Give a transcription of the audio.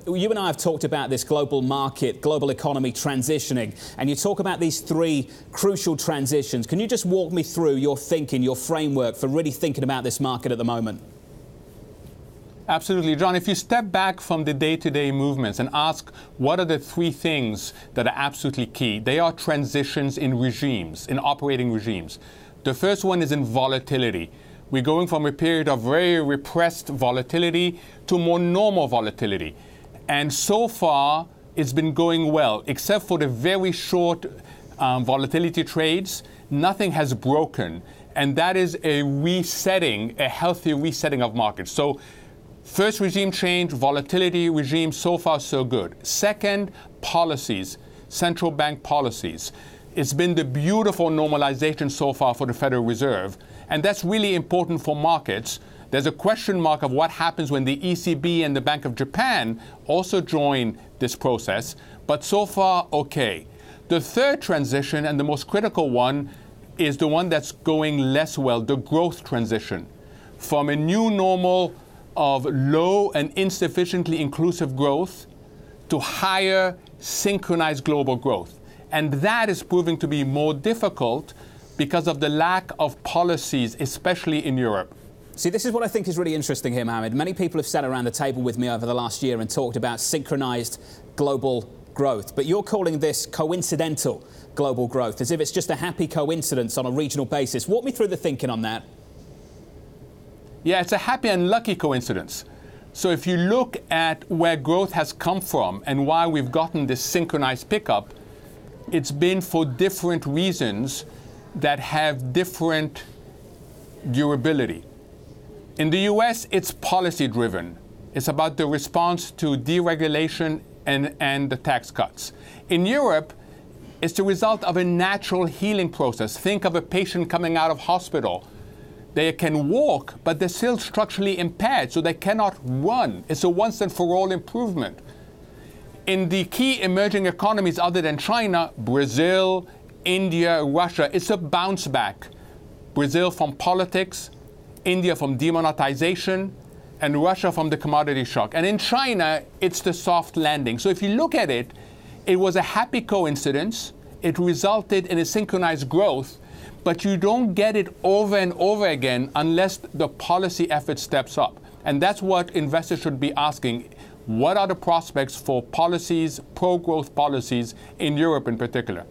You and I have talked about this global market, global economy transitioning, and you talk about these three crucial transitions. Can you just walk me through your thinking, your framework for really thinking about this market at the moment? Absolutely, John. If you step back from the day-to-day movements and ask what are the three things that are absolutely key, they are transitions in regimes, in operating regimes. The first one is in volatility. We're going from a period of very repressed volatility to more normal volatility. And so far, it's been going well, except for the very short volatility trades. Nothing has broken. And that is a resetting, a healthy resetting of markets. So first regime change, volatility regime, so far so good. Second, policies, central bank policies. It's been the beautiful normalization so far for the Federal Reserve. And that's really important for markets. There's a question mark of what happens when the ECB and the Bank of Japan also join this process. But so far, okay. The third transition, and the most critical one, is the one that's going less well, the growth transition. From a new normal of low and insufficiently inclusive growth to higher synchronized global growth. And that is proving to be more difficult because of the lack of policies, especially in Europe. See, this is what I think is really interesting here, Mohamed. Many people have sat around the table with me over the last year and talked about synchronized global growth. But you're calling this coincidental global growth, as if it's just a happy coincidence on a regional basis. Walk me through the thinking on that. Yeah, it's a happy and lucky coincidence. So if you look at where growth has come from and why we've gotten this synchronized pickup, it's been for different reasons that have different durability. In the US, it's policy-driven. It's about the response to deregulation and the tax cuts. In Europe, it's the result of a natural healing process. Think of a patient coming out of hospital. They can walk, but they're still structurally impaired, so they cannot run. It's a once-and-for-all improvement. In the key emerging economies other than China, Brazil, India, Russia, it's a bounce back. Brazil from politics, India from demonetization, and Russia from the commodity shock. And in China, it's the soft landing. So if you look at it, it was a happy coincidence. It resulted in a synchronized growth, but you don't get it over and over again unless the policy effort steps up. And that's what investors should be asking. What are the prospects for policies, pro-growth policies in Europe in particular?